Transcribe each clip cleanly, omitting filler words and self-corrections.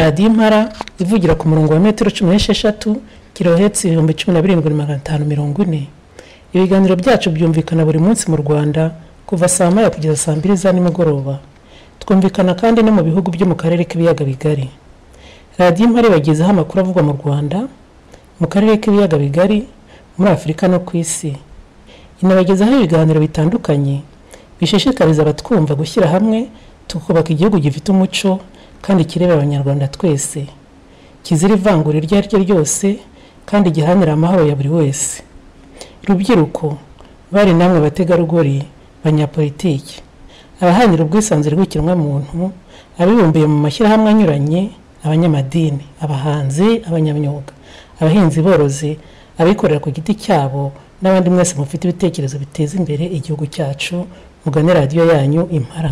radiyo Impara ivugira ku murongo wa metero 16 kilohertz 17540. Ibiganiro byacu byumvikana buri munsi mu Rwanda kuva saa 1 kugeza saa 2 za nimugoroba. Twumvikana kandi no mu bihugu byo mu karere k'ibiyaga bigari. Radiyo Impara bagezeho amakuru avugwa mu Rwanda, mu karere k'ibiyaga bigari, muri Afurika no ku isi. Inabagezaho ibiganiro bitandukanye bishishikariza abatwumva gushyira hamwe tukubaka igihugu gifite umuco kandi kireba abanyarwanda twese, kizira ivangura iryo ari ryo ryose kandi gihanira amahoro ya buri wese. Rubyiruko, bari namwe abategarugori, banyapolitiki, abahanira ubwisanzure bw'ikiremwamuntu, abibumbiye mu mashyirahamwe anyuranye, abanyamadini, abahanzi, abanyamyuga, abahinzi borozi, abikorera ku giti cyabo n'abandi mwese mufite ibitekerezo biteza imbere igihugu cyacu, mugane radiyo yanyu Impara.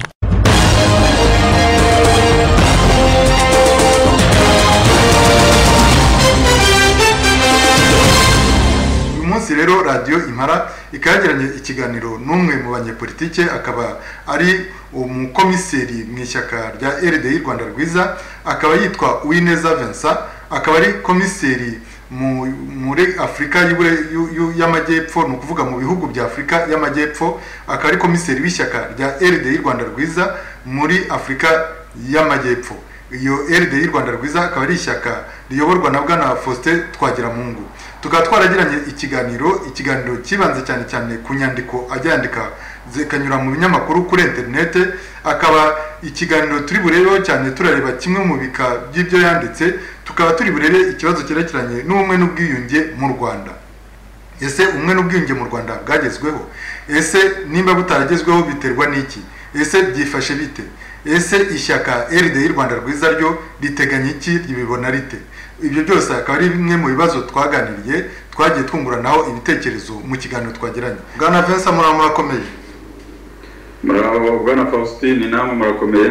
Umunsi rero radiyo Impara ikagiranye ikiganiro n'umwe mu banyepolitike, akaba ari umukomiseri mu ishyaka rya RDI Rwanda Rwiza, akaba yitwa Uwineza Vincent, akaba ari komiseri muri Afrika y'Amajyepfo, no kuvuga mu bihugu bya Afrika y'Amajyepfo, akaba ari komiseri w'ishyaka rya RDI Rwanda Rwiza muri Afrika y'Amajyepfo. Iyo RDI Rwanda Rwiza akaba ari ishyaka riyoborwa na Bwana Faustin Twagiramungu. Tukaba twaragiranye ikiganiro kibanze cyane cyane ku nyandiko ajyandika zikanyura mu binyamakuru kuri internet. Akaba ikiganiro turi burebeho cyane turareba kimwe mu bika by'ibyo yanditse, tukaba turi burebe ikibazo cyerekeranye n'ubumwe n'ubwiyunge mu Rwanda. Ese umwe n'ubwiyunge mu Rwanda bwagezweho? Ese nimba butaragezweho biterwa n'iki? Ese byifashe bite? Ese ishyaka RDI Rwanda Rwiza ryo riteganya iki, ribibona rite? Ibyo byose akaba ari bimwe mu bibazo twaganiriye, twagiye twunguranaho ibitekerezo mu kiganiro twagiranye. Bwana Vincent, murakomeye? Muraho Bwana Faustin, ni namwe murakomeye?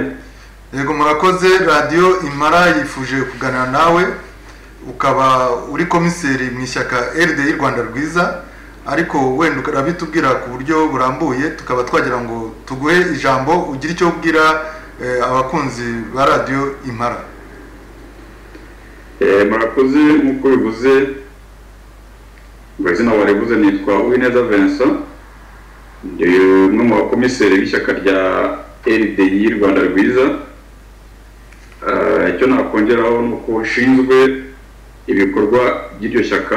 Yego murakoze. Radiyo Impara yifuje kuganira nawe, ukaba uri komiseri mu ishyaka RDI Rwanda Rwiza, ariko wenda ukarabitubwira ku buryo burambuye, tukaba twagira ngo tuguhe ijambo ugira icyo ubwira abakunzi ba Radiyo Impara. Murakoze. Nk'uko bivuze, izina warivuze nitwa Uwineza Vincent, ndi umwe mu bakomiseri b'ishyaka rya RDI Rwanda Rwiza. Icyo nakongeraho ni uko ushinzwe ibikorwa by'iryo shyaka.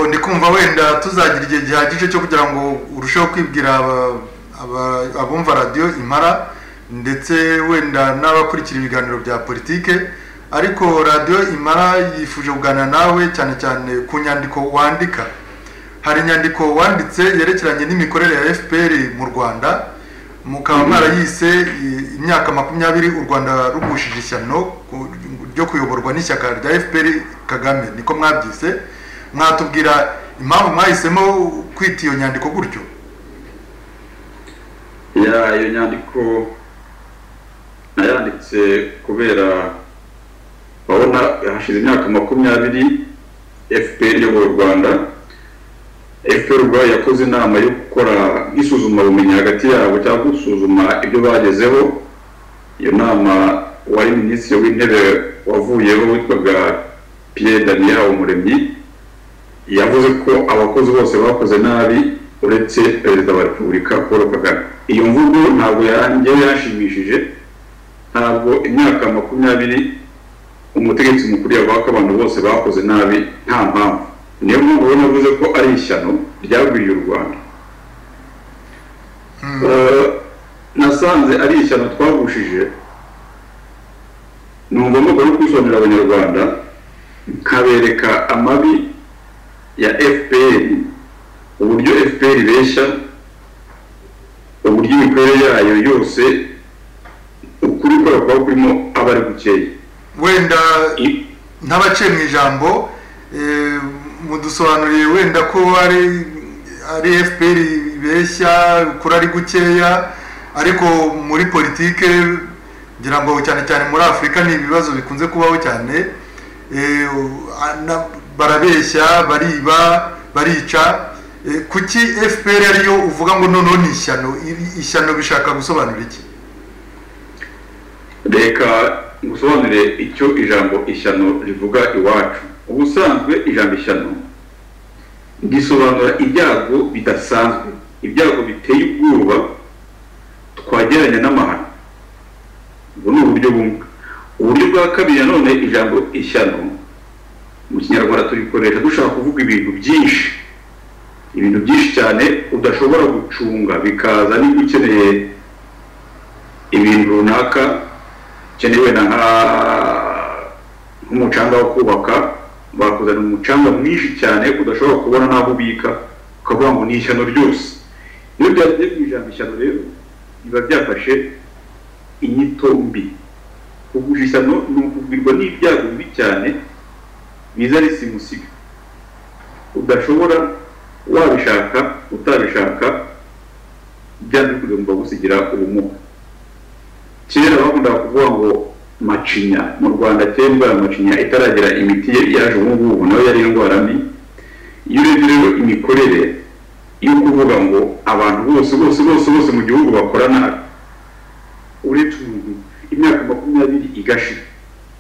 Ndi kumva wenda tuzagira igihe gihagije cyo kugira ngo urusheho kwibwira abumva Radiyo Impara ndetse wenda n'abakurikira ibiganiro bya politike, ariko Radiyo Impara yifuje kuganira nawe cyane cyane ku nyandiko wandika. Hari inyandiko wanditse yerekeranye n'imikorere ya FPR mu Rwanda, mukaba mwarayise imyaka 20 u Rwanda rugushije ishyano ryo kuyoborwa n'ishyaka rya FPR Kagame, niko mwabyise. Mwatubwira impamvu mwahisemo kwita iyo nyandiko gutyo? Iyo nyandiko nayanditse kubera babona hashize imyaka 20 FPR y'u Rwanda. FPR yakoze inama yo gukora isuzuma bumenyi hagati yabo cyangwa gusuzuma ibyo bagezeho. Iyo nama wari minisitiri w'intebe wavuyeho witwaga Pierre Daniel Umuremyi, yavuze ko abakozi bose bakoze nabi uretse perezida wa Repubulika Paul Kagame. Iyo mvugo ntabwo yashimishije, ntabwo imyaka 20 umutegetsi mukuru yavuga ko abantu bose bakoze nabi nta mpamvu. Niyo mpamvu navuze ko ari ishyano ryagwiriye u Rwanda. Nasanze ari ishyano twagushije, numva ngomba no kwisobanurira abanyarwanda, nkabereka amabi ya FPR, uburyo FPR ibeshya, uburyo imikorere yayo yose ukuri kwa kurimo abari gukeye. Wenda ntabaciye mu ijambo, mudusobanuriye wenda ko ari FPR ibeshya, kuri ari gukeya, ariko muri politike ngira ngo cyane cyane muri Afurika ni ibibazo bikunze kubaho cyane. Barabeshya, bariba, barica. Kuki FPR ariyo uvuga ngo noneho ni ishyano bishaka gusobanura iki? Reka ngusobanurire icyo ijambo ishyano rivuga iwacu. Ubusanzwe ijambo ishyano gisobanura ibyago bidasanzwe, ibyago biteye ubwoba twageranya n'amahano. Ubwo ni uburyo bumwe. Uburyo bwa kabiri nanone ijambo ishyano mu Kinyarwanda turikoresha dushaka kuvuga ibintu byinshi cyane udashobora gucunga, bikaza niba ukeneye ibintu runaka, ukeneye na nk'umucanga wo kubaka, bakuzana umucanga mwinshi cyane udashobora kubona n'aho ubika, ukavuga ngo ni ishyano ryose. Iyo byagiye mu ijambo ishyano rero biba byafashe inyito mbi. Kugusha ishyano ni ukubwirwa n'ibyago bibi cyane biza ari simusiga, udashobora, wabishaka utabishaka, byanze kugomba gusigira ubumuga. Kera bakundaga kuvuga ngo macinya, mu Rwanda kera indwara macinya itaragera imiti yaje ubu nayo yari indwara mbi. Iyo urebye rero imikorere yo kuvuga ngo abantu bose mu gihugu bakora nabi, uretse umuntu imyaka 20 igashira,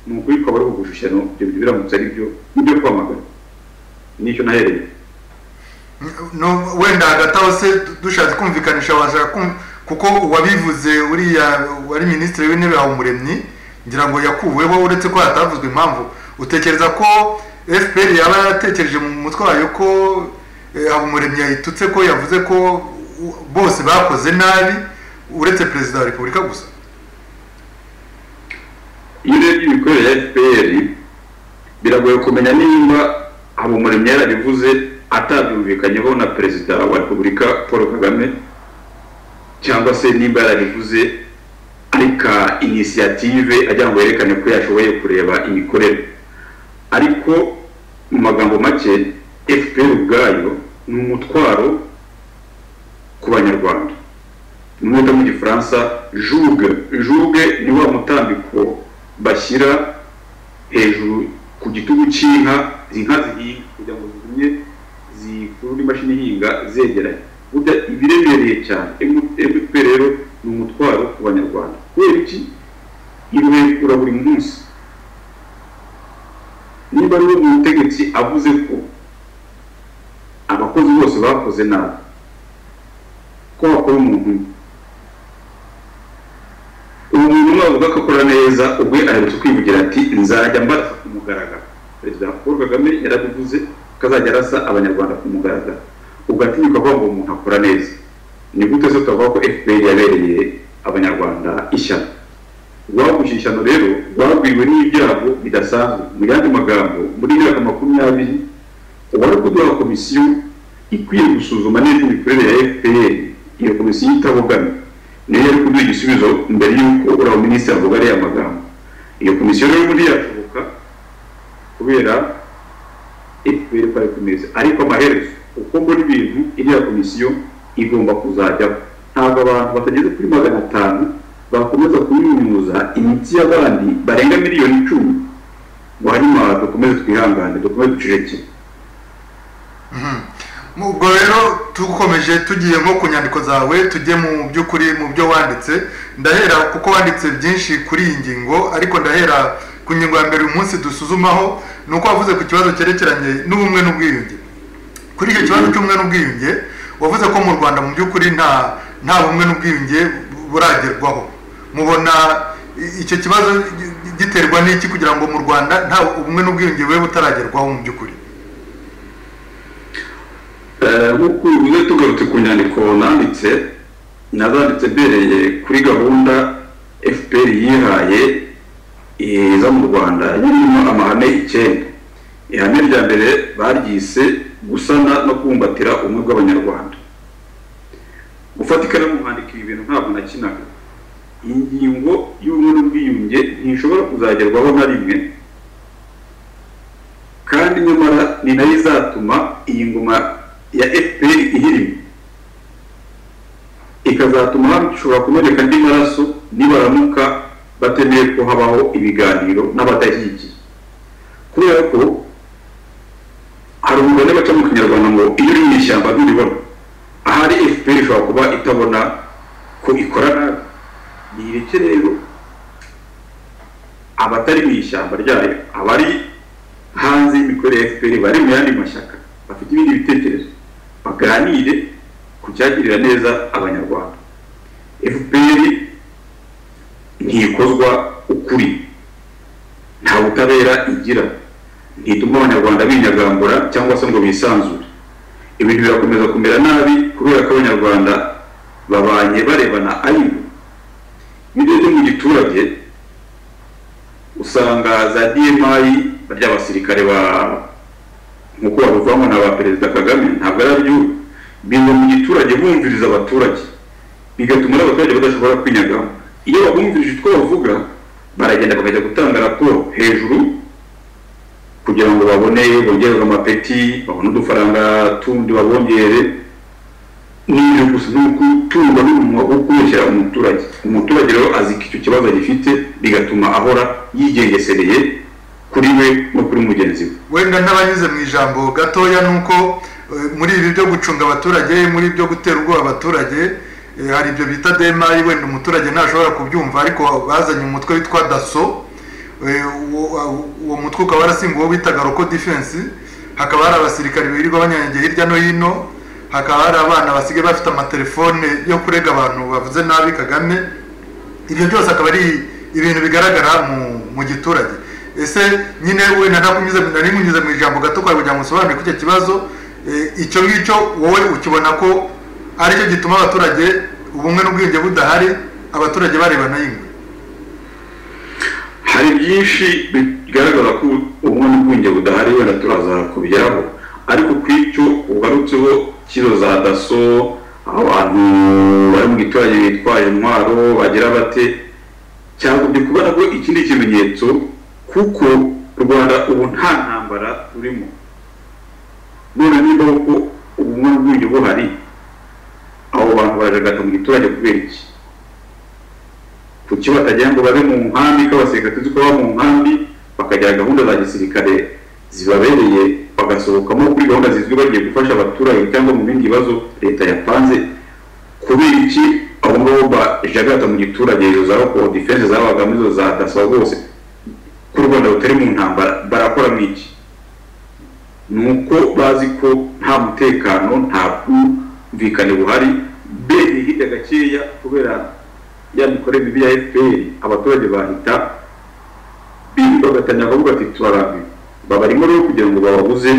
ni ukuri ko bari kugushushano ibyo biramutse ari byo nibyo kwamagana. Nicyo nahereye no wenda hagataho se dushatse kumvikanisha washaka kuko wabivuze uriya wari minisitiri w'intebe Habumuremyi, ngira ngo yakuweho uretse ko hatavuzwe impamvu. Utekereza ko FPR yaba yaratekereje mu mutwe wayo ko Habumuremyi yahitutse ko yavuze ko bose bakoze nabi uretse perezida wa Repubulika gusa? Iyo urebye imikorere ya FPR biragoye kumenya nimba Habumuremyi yarabivuze atabyumvikanyeho na perezida wa Repubulika Paul Kagame, cyangwa se nimba yarabivuze arika initiative ajya ngo yerekane ko yashoboye kureba imikorere. Ariko mu magambo make FPR ubwayo ni umutwaro ku Banyarwanda. N'umuto mu Gifaransa juge ni wa mutambiko bashyira hejuru ku gitugu cy'inka, inka zihinga kugira ngo zigumye zikurura imashini ihinga zegeranye. Burya ibiremereye cyane. FPR rero ni umutwaro ku Banyarwanda. Kubera iki? Iruhekura buri munsi. Niba ari umutegetsi avuze ko abakozi bose bakoze nabi, ko bakora umuntu wavuga ko akora neza, ubwo aherutse kwivugira ati nzajya mbarasa ku mugaragaro. Perezida Paul Kagame yarabivuze ko azajya arasa Abanyarwanda ku mugaragaro. Ugatinyuka kuvuga ngo umuntu akora neza. Ni gute se tuvuga ko FPR yabereye Abanyarwanda ishyano? Wagusha ishyano rero wabwiwe n'ibyago bidasanzwe. Mu yandi magambo, muri myaka 20 wari kuduha komisiyo ikwiye gusuzuma neza imikorere ya FPR. Iyo komisiyo itabogamye niyo yari kuduha igisubizo mbere y'uko uriya minisitiri avuga ariya magambo. Iyo komisiyo rero muri yashoboka kubera FPR pari kumeze, ariko amaherezo uko mbona ibintu iriya komisiyo igomba kuzajyaho. Ntabwo abantu batageze kuri 500 bakomeza kunyunyuza imiti y'abandi barenga 10 miliyoni ngo hanyuma dukomeze twihangane, dukomeze duceceke. Ubwo rero tukomeje tugiye nko ku nyandiko zawe, tujye mu by'ukuri mu byo wanditse. Ndahera kuko wanditse byinshi kuri iyi ngingo, ariko ndahera ku ngingo ya mbere uyu munsi dusuzumaho, nuko wavuze ku kibazo cyerekeranye n'ubumwe n'ubwiyunge. Kuri icyo kibazo cy'ubumwe n'ubwiyunge wavuze ko mu Rwanda mu by'ukuri nta bumwe n'ubwiyunge buragerwaho. Mubona icyo kibazo giterwa n'iki kugira ngo mu Rwanda nta ubumwe n'ubwiyunge bube butaragerwaho mu by'ukuri? Nk'uko ubivuze tugarutse ku nyandiko nazanditse bereye kuri gahunda FPR yihaye iza mu Rwanda yarimo amahame 9. Ihame rya mbere baryise gusana no kumbatira umwe bw'Abanyarwanda. Gufatikana mu kwandika ibintu ntabwo nakinaga. Ingingo y'ubumwe n'ubwiyunge ntishobora kuzagerwaho na rimwe, kandi nyamara ni nayo izatuma iyi ngoma ya FPR ihirima, ikazatuma hashobora kumeneka andi maraso nibaramuka batemeye ko habaho ibiganiro n'abadahigiye. Kubera ko hari umugani baca mu Kinyarwanda ngo iyo uri mu ishyamba ntubibona. Ahari FPR ishobora kuba itabona ko ikora nabi. Nireke rero abatari mu ishyamba ryayo, abari hanze y'imikorere ya FPR bari mu yandi mashyaka bafite ibindi bitekerezo baganire ku cyagirira neza abanyarwanda. FPR ntikozwa ukuri, nta butabera igira, ntituma abanyarwanda binyagambura cyangwa se ngo bisanzure. Ibintu birakomeza kumera nabi kubera ko abanyarwanda babanye barebana ayibu. Bideze mu giturage usanga za DMI barya abasirikare ba nkuko bavugwa na ba Perezida Kagame ntabwo arabyo bindo mu giturage bumviriza abaturage, bigatuma abaturage badashobora kwinyagamo. Iyo babumvirije utwo bavuga baragenda bakajya gutanga raporo hejuru kugira ngo babone bongererwa amapeti, babone udufaranga tundi babongere. N'ibyo gusa n'ukutumva n'umunwa wo kubeshyira umuturage. Umuturage rero azi ko icyo kibazo gifite, bigatuma ahora yigengesereye kuri we no kuri mugenzi we. Wenda n'abanyuze mu ijambo gatoya nuko muri ibi byo gucunga abaturage, muri ibyo gutera ubwoba abaturage, hari ibyo bita DMI, wenda umuturage ntashobora kubyumva ariko bazanye umutwe witwa DASO. Uwo mutwe ukaba warasimbuwe bitaga Local Defense, hakaba hari abasirikari birirwa banyanyagiye hirya no hino, hakaba hari abana basigaye bafite amatelefone yo kurega abantu bavuze nabi Kagame. Ibyo byose akaba ari ibintu bigaragara mu giturage. Ese nyine wenda nakunyuze mu ijambo gato kwa kugira ngo usobanure ku icyo kibazo, icyo ngicyo wowe ukibona ko ari cyo gituma abaturage ubumwe n'ubwenge budahari, abaturage barebana y'ingwe? Hari byinshi bigaragara ko ubumwe n'ubwenge budahari, wenda turaza kubigeraho, ariko kw'icyo ugarutseho kizo za DASO, abantu bari mu giturage bitwaje intwaro bagira bate, cyangwa ndi kubona ko ikindi kimenyetso kuko Rwanda ubu nta ntambara turimo. None niba ko ubumwe n'ubwenge buhari, abo bantu baragata mu giturage kubera iki? Kuki batagira ngo babe mu nkambi, ko abasirikare tuzi ko baba mu nkambi bakagira gahunda za gisirikare zibabereye, bagasohokamo kuri gahunda zizwi bagiye gufasha abaturage cyangwa mu bindi bibazo leta yapanze? Kubera iki abo ngabo bajagata mu giturage? Izo za Local Defense zabagamo, izo za DASO bose ku Rwanda rutari mu ntambara barakora mwiki? Nuko bazi ko nta mutekano, nta bwumvikane buhari, bene hirya gakeya kubera ya mikorere mibi ya FPR, abaturage bahita bagatanya bavuga ati turarambiwe. Babarimo rero kugira ngo bababuze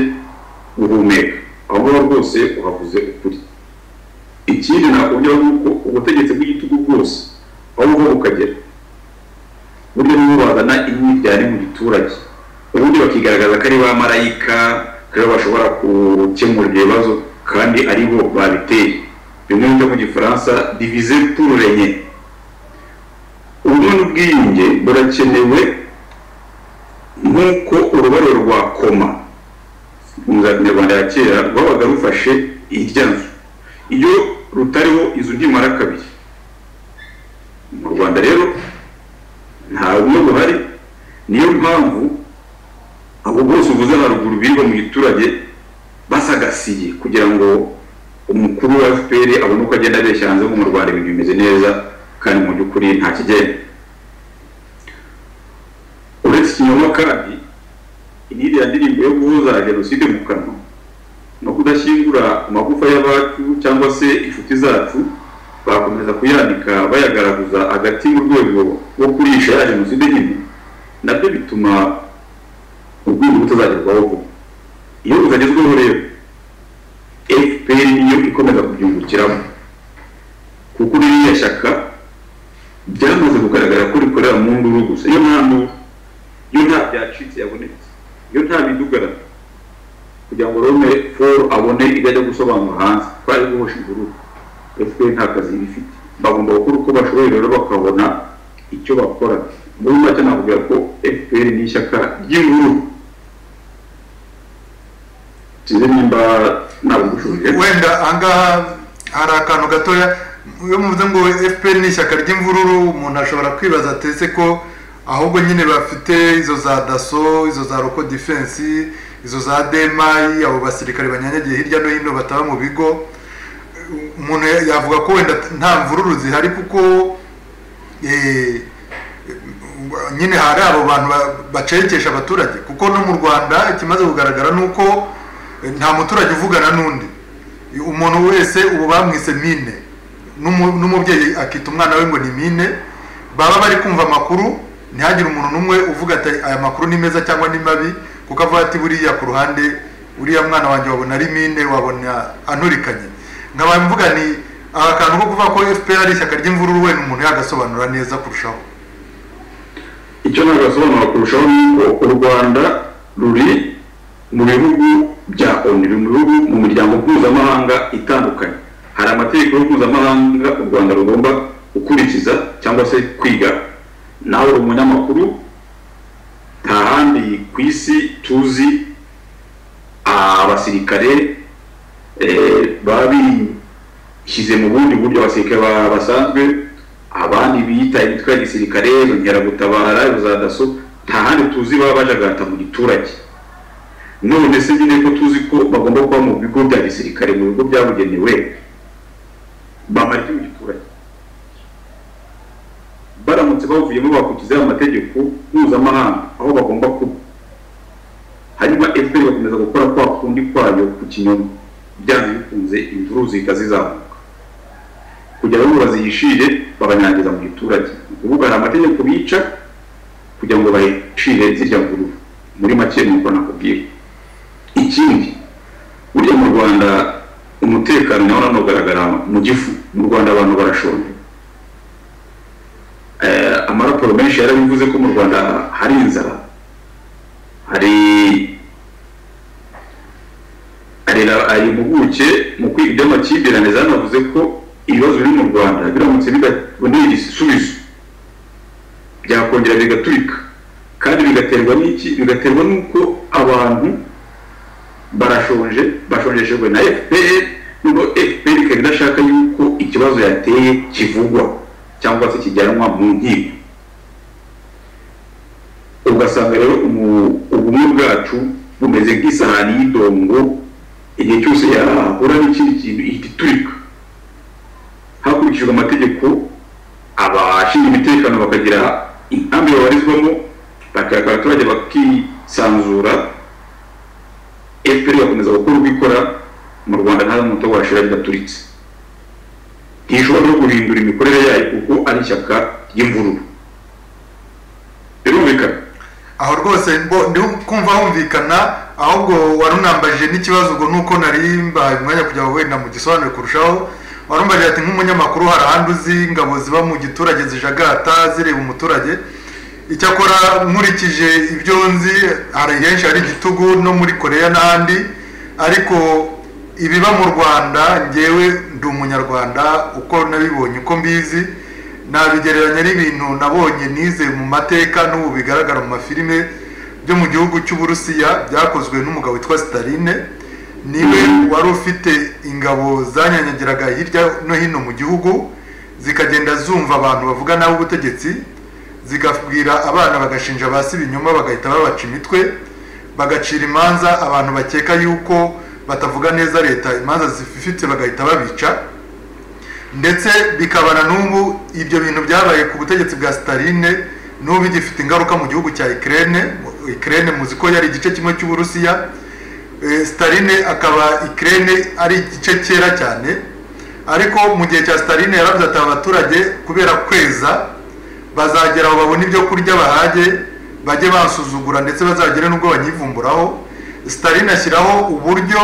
guhumeka. Aho ngabo rwose uhavuze ukuri. Ikindi nakongera nuko ubutegetsi bw'igitugu bwose aho buva bukagera, buryo nibo bazana imyiryane mu giturage, ubundi bakigaragaza ko ari ba marayika, ko bashobora gukemura ibyo bibazo kandi ari bo babiteye. Bimwe byo mu Gifaransa diviser pour régner. Ubumwe n'ubwiyunge burakenewe nk'uko urubariro rwa koma mu Kinyarwanda ya kera rwabaga rufashe irya nzu, iyo rutariho izo ndimara kabiri. Mu Rwanda rero nta bumwe buhari, niyo mpamvu abo bose uvuze haruguru birirwa mu giturage basagasiye kugira ngo umukuru wa FPR abone uko agenda abeshya hanze mu Rwanda ibintu bimeze neza, kandi mu by'ukuri nta kigenda. Uretse ikinyoma kandi iriya ndirimbo yo guhuza jenoside mu kanwa no kudashyingura amagufa y'abacu cyangwa se inshuti zacu, bakomeza kuyandika bayagaragaza hagati mu rwego rwo kurisha ya jenoside nyine, nabyo bituma ubwingo butazagerwaho vuba. Iyo butagezweho rero FPR niyo ikomeza kubyungukiramo, kuko ririya shyaka byamaze kugaragara ko rikorera mu nduru gusa. Iyo nta nduru, iyo nta byacitse yabonetse, iyo nta bidugara kugira ngo Rome for abone ibajya gusobanura hanze twari guhosha ingururu, FPR nta kazi bifite. Bagomba gukora uko bashoboye rero bakabona icyo bakora. Muri make navuga ko FPR ni ishyaka ry'ingururu. Sinzi nimba nabugushuje. Wenda angaha hari akantu gatoya, iyo muvuze ngo FPR ni ishyaka ry'imvururu, umuntu ashobora kwibaza atese ko ahubwo nyine bafite izo za DASO, izo za Local Defense, izo za DMI, abo basirikare banyanyagiye hirya no hino bataba mu bigo. Umuntu yavuga ko wenda nta mvururu zihari, kuko nyine hari abo bantu bacekesha abaturage, kuko no mu Rwanda ikimaze kugaragara nuko nta muturage uvugana n'undi. Umuntu wese ubu bamwise mine, n'umubyeyi akita umwana we ngo ni mine. Baba bari kumva amakuru, ntihagire umuntu n'umwe uvuga ati aya makuru ni meza cyangwa ni mabi, kuko avuga ati buriya ku ruhande uriya mwana wanjye wabona ari mine, wabona anturikanye. Nkaba mvuga ni akantu ko kuvuga ko FPR ari ishyaka ry'imvururu, we umuntu yagasobanura neza kurushaho. Icyo nagasobanura kurushaho ni ko u Rwanda ruri mu bihugu bya ONU, mu miryango mpuzamahanga itandukanye. Hari amategeko mpuzamahanga u Rwanda rugomba gukurikiza cyangwa se kwiga. Nawe umunyamakuru, nta handi ku isi tuzi abasirikare babishyize mu bundi buryo abasirikare basanzwe, abandi biyita imitwe ya gisirikare, inkeragutabara, za daso, nta handi tuzi baba bajagata mu giturage. None se nyine ko tuzi ko bagomba kuba mu bigo bya gisirikare, mu bigo byabugenewe, bamara iki mu giturage? Baramutse bavuyemo bakurikiza amategeko mpuzamahanga aho bagomba kuba, hanyuma FPR bakomeza gukora kwa kundi kwayo ku kinyoma, byanze bikunze imvuru zikazizamuka kugira ngo baziyishire babanyangiza mu giturage. Kuvuga hari amategeko bica kugira ngo bayishire zirya mvuru. Muri make nuko nakubwira. Ikindi, burya mu Rwanda umutekano nawo unagaragara mu gifu. Mu Rwanda abantu barashonje. Amaraporo menshi yarabivuze ko mu Rwanda hari inzara, hari impuguke mu kwiga iby'amakimbirane zanavuze ko ibibazo biri mu Rwanda biramutse bidaboneye igisubizo byakongera bigaturika, kandi bigaterwa n'iki? Bigaterwa n'uko abantu bashonjeshejwe na FPR, nubwo FPR ikaba idashaka yuko ikibazo yateye kivugwa cyangwa se kijyanwa mu nkiko. Ugasanga rero ubumwe bwacu bumeze nk'isahani y'idongo, igihe cyose yahura n'ikindi kintu ihita iturika. Hakurikijwe amategeko, abashinzwe umutekano bakagira inkambi babarizwamo, bakayaka abaturage bakisanzura, FPR bakomeza gukora uko ikora. Mu Rwanda nta muto washira bidaturitse. Ntishobora no guhindura imikorere yayo kuko ari ishyaka ry'imvururu. Birumvikana aho rwose, ndi kumva humvikana. Ahubwo warunambaje n'ikibazo ngo nuko narimba umwanya kujya wenda mu gisobanuro kurushaho. Warumbaje ati nk'umunyamakuru hari ahandi uzi ingabo ziba mu giturage zijagata zireba umuturage. Icyakora nkurikije ibyo nzi, hari henshi hari igitugu no muri Korea n'ahandi, ariko ibiba mu Rwanda ngewe ndi umunyarwanda, uko nabibonye uko mbizi, nabigereranya n'ibintu nabonye nize mu mateka n'ubu bigaragara mu mafilime byo mu gihugu cy'Uburusiya byakozwe n'umugabo witwa Staline. Niwe wari ufite ingabo zanyanyagiraga hirya no hino mu gihugu, zikagenda zumva abantu bavuga nabi ubutegetsi, zigabwira abana bagashinja basi ibinyoma, bagahita babaca imitwe, bagacira imanza abantu bakeka yuko batavuga neza leta, imanza zifite bagahita babica. Ndetse bikabana n'ubu ibyo bintu byabaye ku butegetsi bwa Staline, n'ubu bigifite ingaruka mu gihugu cya Ukraine. Muzi ko yari igice kimwe cy'Uburusiya, Staline akaba Ukraine ari igice cyera cyane. Ariko mu gihe cya Staline yaravuze ati abaturage kubera kweza bazagera aho babona ibyo kurya bahage, bajye basuzugura ndetse bazagere n'ubwo banyivumburaho. Staline ashyiraho uburyo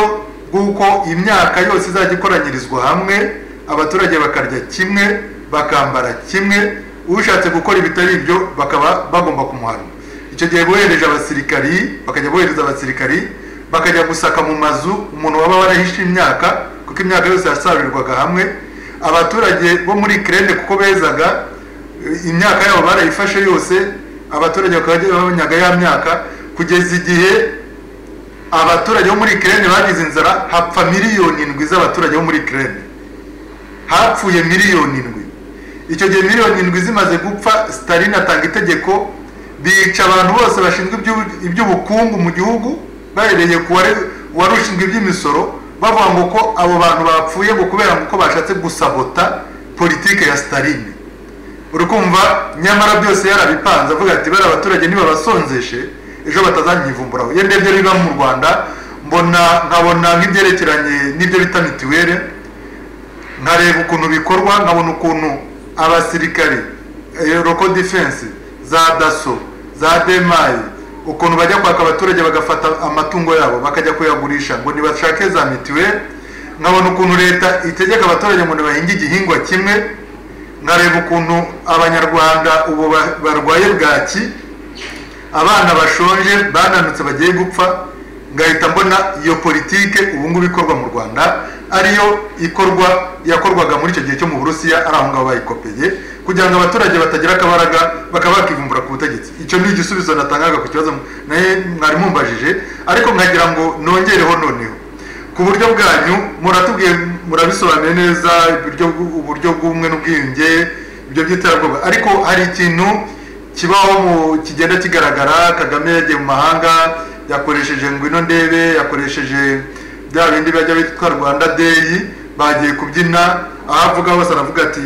bw'uko imyaka yose izajya ikoranyirizwa hamwe, abaturage bakarya kimwe, bakambara kimwe, ushatse gukora ibitari ibyo bakaba bagomba kumuhana. Icyo gihe bohereje abasirikari, bohereza abasirikari bakajya gusaka mu mazu umuntu waba warahishe imyaka, kuko imyaka yose yasarurirwaga hamwe. Abaturage bo muri Ukraine kuko bezaga imyaka yabo barayifashe yose, abaturage bakajya banyaga ya myaka, kugeza igihe abaturage bo muri Ukraine bagize inzara, hapfa miliyoni 7 z'abaturage bo muri Ukraine. Hapfuye miliyoni 7. Icyo gihe miliyoni 7 zimaze gupfa, Staline atanga itegeko bica abantu bose bashinzwe iby'ubukungu mu gihugu, bahereye ku wari ushinzwe iby'imisoro, bavuga ngo ko abo bantu bapfuye ngo kubera ngo bashatse gusabota politike ya Staline. urukumva nyamara byose yarabipanze avuga ati bari abaturage niba basonzeshe ejo batazanyivumburaho. Iyo ndebye riba mu Rwanda nkabona nk'ibyerekeranye n'ibyo bita mituweli, nkareba ukuntu bikorwa, nkabona ukuntu abasirikare local defense za daso za demayi ukuntu bajya kwaka abaturage bagafata amatungo yabo bakajya kuyagurisha ngo nibashake za mituweli. Nkabona ukuntu leta itegeka abaturage ngo nibahinge igihingwa kimwe, nkareba ukuntu abanyarwanda ubu barwaye bwaki, abana bashonje bananutse bagiye gupfa. Ngahita mbona iyo politike ubu ngubu ikorwa mu Rwanda ariyo yakorwaga muri icyo gihe cyo mu Burusiya, ari aho ngaho bayikopeye kugira ngo abaturage batagira akabaraga bakaba bakivumbura ku butegetsi. Icyo ni igisubizo natangaga ku kibazo naye mwari mumbajije, ariko nkagira ngo nongereho noneho ku buryo bwanyu muratubwiye murabisobanuye neza uburyo bw'ubumwe n'ubwiyunge, ibyo by'iterabwoba, ariko hari ikintu kibaho kigenda kigaragara. Kagame yagiye mu mahanga, yakoresheje ngwino ndebe, yakoresheje bya bindi bajya bitwa Rwanda Day, bagiye kubyina ahavuga hose aravuga ati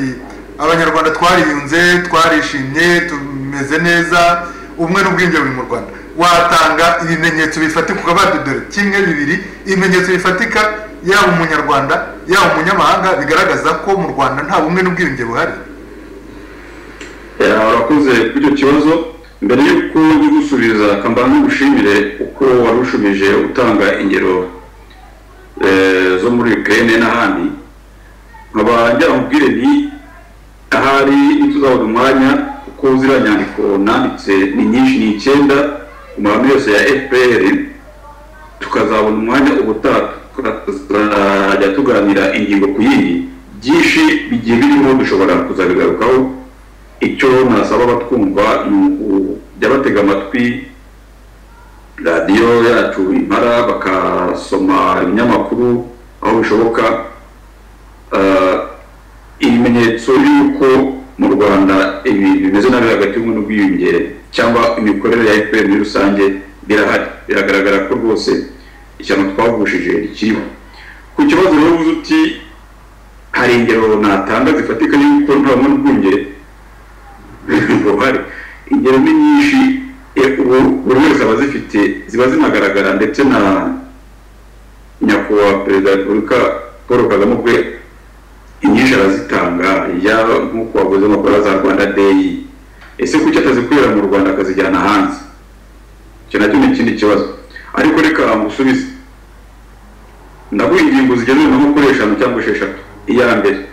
abanyarwanda twariyunze, twarishimye, tumeze neza, ubumwe n'ubwiyunge buri mu Rwanda. Watanga ibimenyetso bifatika ukabadodora kimwe bibiri, ibimenyetso bifatika yaba umunyarwanda yaba umunyamahanga bigaragaza ko mu Rwanda nta bumwe n'ubwiyunge buhari? Urakoze kuri icyo kibazo. Mbere y'uko gusubiza kambana gushimire uko warushumije utanga ingero zo muri Ukraine n'ahandi, nkaba njya mubwire ni ahari ituzabona umwanya uko ziriya nyandiko nanditse ni nyinshi, ni 9 ku mahame yose ya FPR, tukazabona umwanya ubutaha tukajya tuganira ingingo ku yindi, byinshi bigiye birimo dushobora kuzabigarukaho. Icyo nasaba abatwumva ni ukujya batega amatwi radiyo yacu Impara, bakasoma ibinyamakuru aho bishoboka. Ibimenyetso y'uko mu Rwanda ibintu bimeze nabi hagati y'ubumwe n'ubwiyunge cyangwa imikorere ya FPR muri rusange birahari, biragaragara ko rwose ishyano twavushije rikiriho. Ku kibazo rero uvuze uti hari ingero natanga zifatika y'uko nta bumwe n'ubwiyunge buhari, ingero ni nyinshi, buri wese aba zifite, ziba zinagaragara, ndetse na nyakubahwa Perezida wa Repubulika Paul Kagame ubwe inyinshi arazitanga, nk'uko wavuze amakuru za Rwanda Day. Ese kuki atazikorera mu Rwanda akazijyana hanze? Icyo nacyo ni ikindi kibazo, ariko reka musubize. Ndaguha ingingo zigeze nko kuri 5 cyangwa 6. Iya mbere,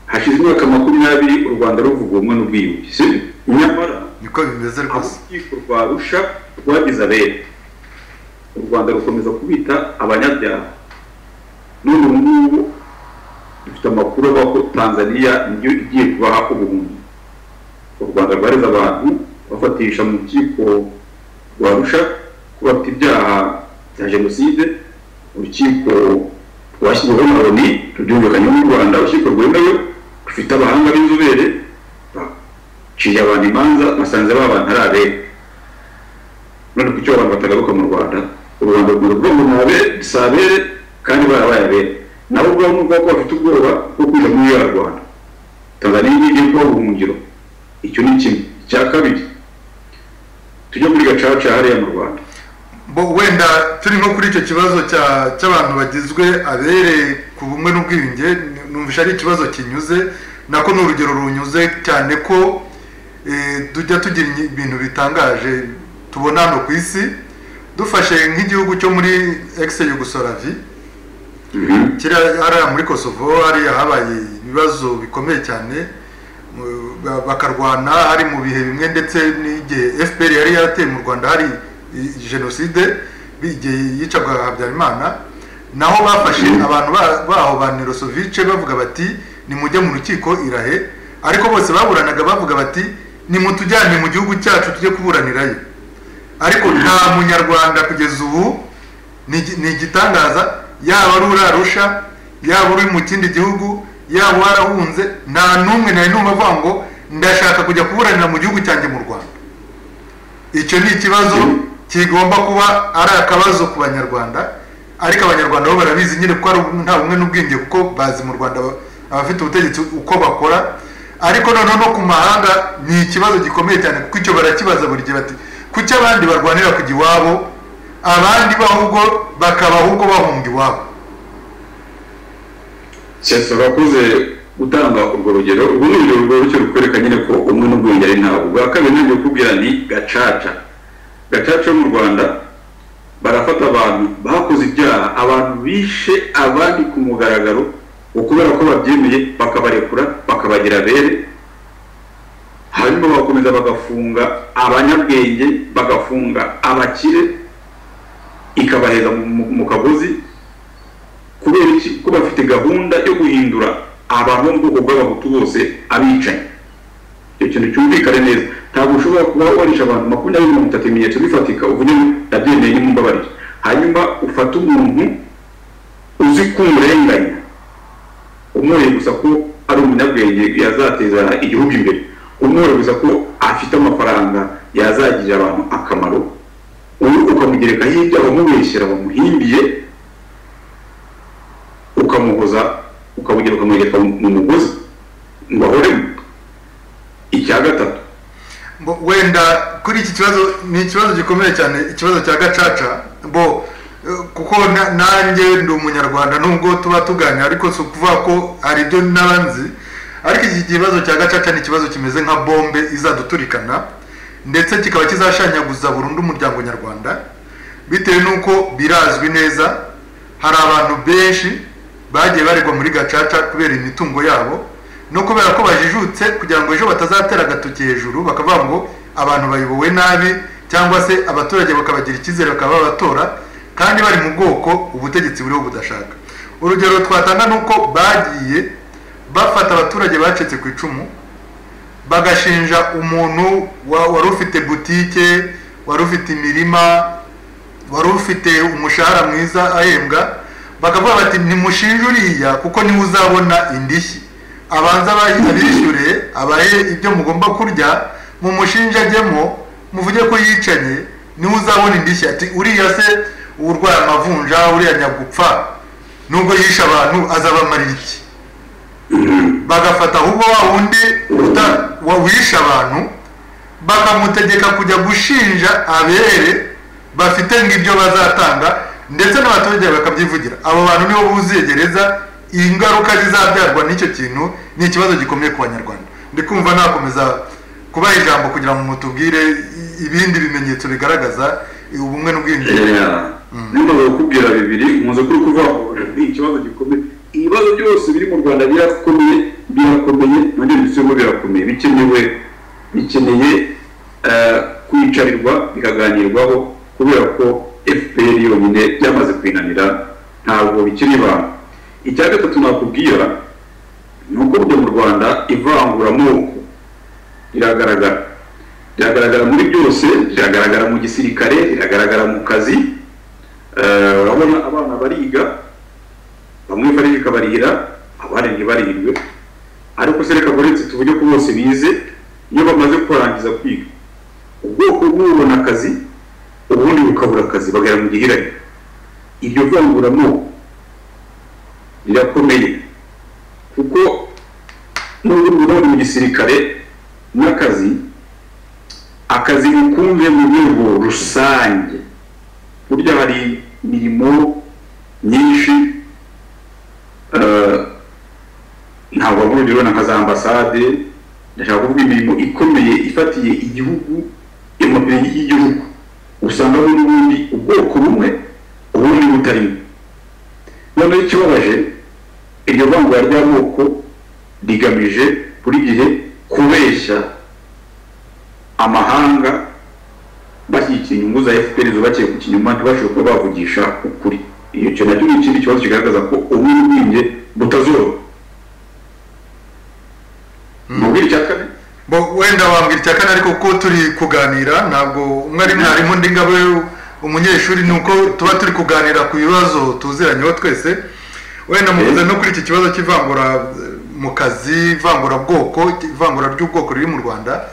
hashize imyaka 20 u Rwanda ruvuga ubumwe n'ubwiyunge, si nyamara niko bimeze rwose. Urukiko rwa Arusha rwagize abere, u Rwanda rukomeza kubita abanyabyaha. None ubu ngubu dufite amakuru avuga ko Tanzania niyo igiye kubaha ubuhunzi. U Rwanda rwareze abantu bafatisha mu rukiko rwa Arusha ko bafite ibyaha bya jenoside. Urukiko rwashyiriweho na Loni rubyumvikanye mu Rwanda, urukiko rwemewe rufite abahanga b'inzobere baciye abantu imanza basanze abantu ari abere. None kuki abantu batagaruka mu Rwanda? U Rwanda rwo mu nabe sabere kandi barabaye abere, nabo ubwo n'ubwo ko bafite ubwoba bwo kuja muri ya Rwanda. Tanzania igiye kuba ubuhungiro. Icyo ni kimwe. Cya kabiri, tujya muri gacaca hariya mu Rwanda. Wenda turi nko kuri icyo kibazo cy'abantu bagizwe abere ku bumwe n'ubwiyunge, numvisha ari ikibazo kinyuze, nako ni urugero runyuze cyane ko tujya tugira ibintu bitangaje tubona hano ku isi. Dufashe nk'igihugu cyo muri ex-Yugoslavie, hariya muri Kosovo, hariya habaye ibibazo bikomeye cyane, bakarwana hari mu bihe bimwe, ndetse n'igihe FPR yari yarateye mu Rwanda hari jenoside bigiye yicaga Habyarimana, naho bafashe abantu baho ba Milosevic bavuga bati nimujye mu rukiko irahe, ariko bose baburanaga bavuga bati nimutujyane mu gihugu cyacu tujye kuburanirayo. Ariko nta munyarwanda kugeza ubu, ni igitangaza, yaba ari Arusha yaba uri mu kindi gihugu yaba warahunze, nta numwe nari numva avuga ngo ndashaka kujya kuburanira mu gihugu cyanjye mu Rwanda. Icyo ni ikibazo kigomba kuba ari akabazo ku banyarwanda, ariko abanyarwanda bo barabizi nyine ko nta bumwe n'ubwiyunge, kuko bazi mu Rwanda abafite ubutegetsi uko bakora. ariko noneho no ku mahanga ni ikibazo gikomeye cyane kuko icyo barakibaza buri gihe bati kuki abandi barwanira kujya iwabo abandi bahubwo bakaba ahubwo bahunga iwabo. cyese bakoze gutanga urwo rugero ubu ni urugero rw'icyo rukwereka nyine ko umwe n'ubwenge ari ntabwo. Bwa kabiri nabyo kubwira ni gacaca mu Rwanda barafata abantu bakoze ibyaha, abantu bishe abandi ku mugaragaro ukubera ko babyemeye bakabarekura bakabagira bere, hanyuma bakomeza bagafunga abanyabwenge bagafunga abakire ikabaheza mu kagozi kubera iki? Ko bafite gahunda yo guhindura abantu mu bwoko bw'abahutu bose abicanyi. Icyo kintu cyumvikane neza, ntabwo ushobora kuba warisha abantu 23 ibimenyetso bifatika uvuge ndabyemeye n'imumbabarire hanyuma ufata umuntu uzi kumurenganya umwoye gusa ko ari umunyabwenge yazateza igihugu imbere, umwoye gusa ko afite amafaranga yazagirira abantu akamaro, uyu ukamugereka hirya umubeshyera bamuhimbiye ukamuhoza ukabugira ukamwereka mu mugozi ngo ahoremo. Icya gatatu wenda kuri iki kibazo ni ikibazo gikomeye cyane, ikibazo cya gacaca kuko nanjye ndi umunyarwanda nubwo tuba tuganira ariko si ukuvuga ko hari ibyo n'abanzi, ariko iki kibazo cya gacaca ni ikibazo kimeze nka bombe izaduturikana ndetse kikaba kizashanyaguza burundu umuryango nyarwanda bitewe n'uko birazwi neza hari abantu benshi bagiye baregwa muri gacaca kubera imitungo yabo no kubera ko bajijutse kugira ngo ejo batazatera agatoki hejuru bakavuga ngo abantu bayobowe nabi cyangwa se abaturage bakabagira icyizere bakaba babatora kandi bari mu bwoko ubutegetsi buriho budashaka. Urugero twatanga nuko bagiye bafata abaturage bacitse ku icumu bagashinja umuntu wari ufite butike, wari ufite imirima, wari ufite umushahara mwiza ahembwa, bakavuga bati nimushinje uriya kuko niwe uzabona indishyi, abanza abishyure abahe ibyo mugomba kurya mu mushinja ajyemo muvuge ko yicanye niwe uzabona indishyi. Ati uriya se urwaye amavunja uriya nyagupfa nubwo yishe abantu azabamarira iki? Bagafata ahubwo wa wundi wishe abantu bakamutegeka kujya gushinja abere bafite ngibyo bazatanga ndetse n'abaturage bakabyivugira. Abo bantu nibo buzuye gereza, ingaruka zizabyarwa n'icyo kintu ni ikibazo gikomeye ku banyarwanda. Ndikumva nakomeza kubaha ijambo kugira ngo mutubwire ibindi bimenyetso bigaragaza ubumwe n'ubwiyunge. Nimba bakubwira bibiri muze kuri kuva ikibazo gikomeye, ibibazo byose biri mu Rwanda birakomeye nande bisemo birakomeye bikeneye kwicarirwa bikaganirwaho kubera ko FPR yonyine byamaze kwinanira ntabwo bikiri abantu. Icya gatatu nakubwira nuko byo mu Rwanda ivangura moko iragaragara muri byose, iragaragara mu gisirikare, iragaragara mu kazi. Urabona abana bariga bamwe barika barihira abandi ntibarihirwe, ariko se reka buretse tuvuge ko bose bize iyo bamaze kurangiza kwiga ubwoko bw'ubona akazi ubundi bukabura akazi bagera mu gihiranye. Iryo vanguramo rirakomeye kuko n'ubwo mu gisirikare n'akazi bikunze mu rwego rusange, burya hari imirimo myinshi ntabwo buryo na kaza ambasade ndashaka kuvuga imirimo ikomeye ifatiye igihugu imopere y'igihugu usanga n'ubundi ubwoko bumwe ubundi butarimo. Noneho ikibabaje iryo vangura ry'amoko rigamije buri gihe kubeshya amahanga bashyigikiye inyungu za FPR zubakiye ku kinyuma ntibashobora kuba bavugisha ukuri. Iyo cyo nacyo ni ikindi kibazo kigaragaza ko ubumwe n'ubwiyunge butazoroha. Mubwira icyakane wenda wambwira icyakane ariko ko turi kuganira ntabwo umwe ari mwarimu ndi ngabo umunyeshuri nuko tuba turi kuganira ku bibazo tuziranyeho twese. Wenda muvuze no kuri iki kibazo cy'ivangura mu kazi, ivangura bwoko, ivangura ry'ubwoko riri mu Rwanda.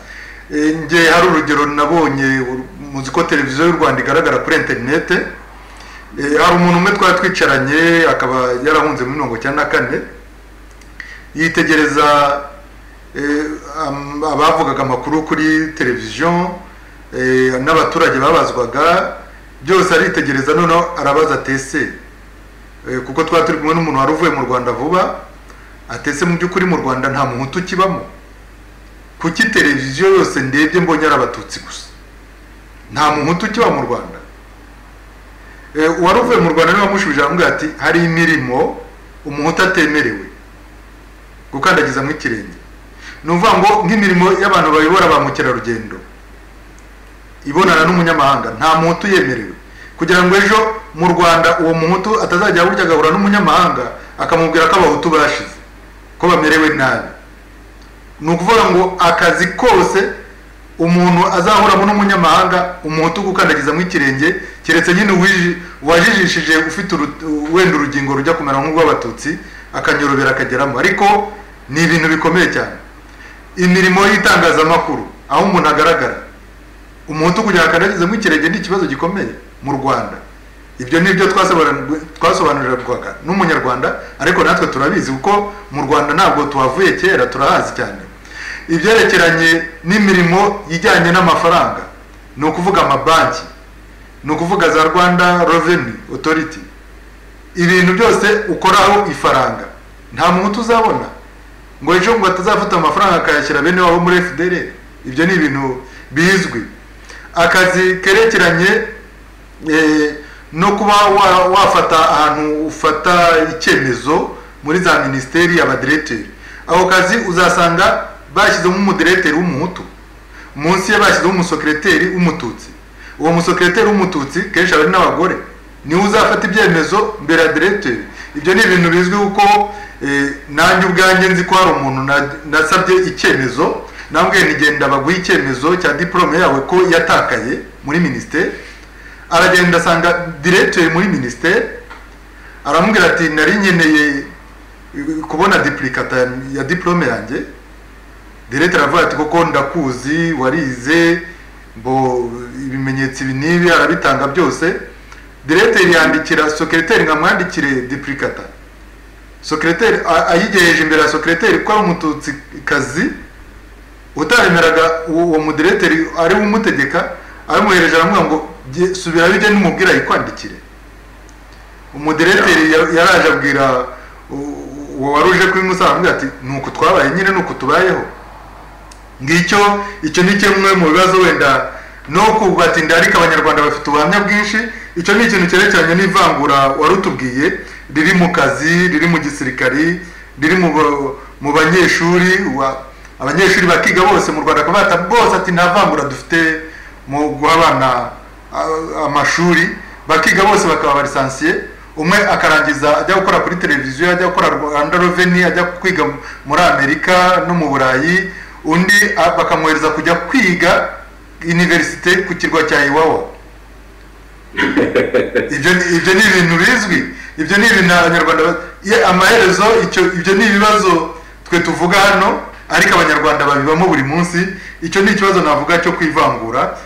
Nge hari urugero nabonye muzi ko televiziyo y'u Rwanda igaragara kuri internet. Hari umuntu umwe twari twicaranye akaba yarahunze muri 1994 yitegereza abavugaga amakuru kuri televiziyo n'abaturage babazwaga byose aritegereza noneho arabaza atese kuko twari turi kumwe n'umuntu wari uvuye mu Rwanda vuba atese mu by'ukuri mu Rwanda nta muhutu ukibamo kuki televiziyo yose ndebye mbonye ari abatutsi gusa nta muhutu ukiba mu Rwanda wari uvuye mu Rwanda niba mushubije aramubwira ati hari imirimo umuhutu atemerewe gukandagiza mu ikirenge nuvuga ngo nk'imirimo y'abantu bayobora ba mukerarugendo ibonana n'umunyamahanga nta muhutu yemerewe kugira ngo ejo mu Rwanda uwo muhutu atazajya burya agahura n'umunyamahanga akamubwira ko abahutu bashize ko bamerewe nabi ni ukuvuga ngo akazi kose umuntu azahuramo n'umunyamahanga umuhutu gukandagiza mu ikirenge keretse nyine wajijishije ufite wenda urugingo rujya kumera nk'urw'abatutsi akanyorobera akageramo ariko ni ibintu bikomeye cyane imirimo y'itangazamakuru aho umuntu agaragara umuhutu kugira akandagiza mu ikirenge ni ikibazo gikomeye mu Rwanda ibyo nibyo twasobanurirwaga n'umunyarwanda ariko natwe turabizi kuko mu Rwanda ntabwo tuhavuye kera turahazi cyane ibyerekeranye n'imirimo ijyanye n'amafaranga ni ukuvuga amabanki ni ukuvuga za Rwanda Revenue Authority ibintu byose ukoraho ifaranga nta muhutu uzabona ngo ejo ngo atazafata amafaranga akayashyira bene wabo muri FDL ibyo ni ibintu bizwi akazi kerekeranye no kuba wafata ahantu ufata icyemezo muri za ministeri y'abadirecteur aho kazi uzasanga bashyizemo umudirecteur w'umuhutu munsi ye bashyizemo umusekreteri w'umututsi uwo musekreteri w'umututsi kenshi ari n'abagore ni uzafata ibyemezo mbere ya directeur ibyo ni ibintu bizwi uko nanjye ubwanjye nzi ko hari umuntu nasabye icyemezo nambwiye nigenda baguha icyemezo cya diplome yawe ko yatakaye muri ministeri aragenda asanga directeur muri ministeri aramubwira ati nari nkeneye kubona duplicata ya diplome yanjye directeur aravuga ati koko ndakuzi warize bo ibimenyetso binibi arabitanga byose directeur yandikira secrétaire nkamwandikire duplicata secrétaire ayigejeje imbere ya secrétaire ko ari umututsi kazi utaremeraga uwo mudirecteur ari umutegeka aramuhereje aramubwira ngo subira bijye n'umubwira yikwandikire umudirecteur yaraje abwira uwo waruje kuri Musa aramubwira ati nuko twabaye nyine nuko tubayeho ngicyo icyo ni kimwe mu bibazo wenda no kubatinda ariko abanyarwanda bafite ubuhamya bwinshi icyo ni ikintu cyerekeranye n'ivangura warutubwiye riri mu kazi riri mu gisirikari riri mu banyeshuri abanyeshuri bakiga bose mu Rwanda kabata bose ati ntavangura dufite mu guha abana amashuri bakiga bose bakaba barisansiye umwe akarangiza ajya gukora kuri televiziyo ajya gukora Rwanda Revenue ajya kwiga muri Amerika no mu Burayi undi bakamwohereza kujya kwiga universite ku kirwa cya Iwawa ibyo ni ibintu bizwi ibyo ni ibintu abanyarwanda amaherezo ibyo ni ibibazo twe tuvuga hano ariko abanyarwanda babibamo buri munsi icyo ni ikibazo navuga cyo kwivangura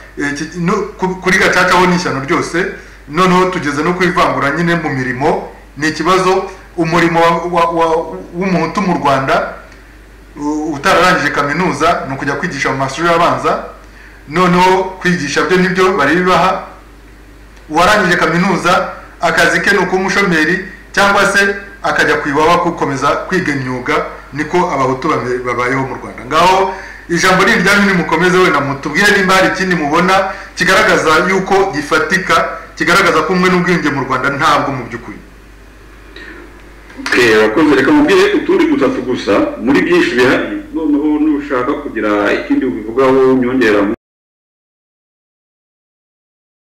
kuri Gacaca ho n'ishyano ryose noneho tugeze no kwivangura nyine mu mirimo ni ikibazo umurimo w'umuhutu mu Rwanda utararangije kaminuza no kujya kwigisha mu mashuri abanza noneho kwigisha byo nibyo bari bibaha warangije kaminuza akazi ke nuko umushomeri cyangwa se akajya kwiwawa gukomeza kwiga imyuga niko abahutu babayeho mu Rwanda ngaho ijambo riryanyu ni mukomeze we na mutubwire nimba hari ikindi mubona kigaragaza yuko gifatika kigaragaza ko umwe n'ubwenge mu Rwanda ntabwo mu by'ukuri wakoze reka mubwire utundi gutatu gusa muri byinshi bihari noneho nushaka kugira ikindi ubivugaho nyongera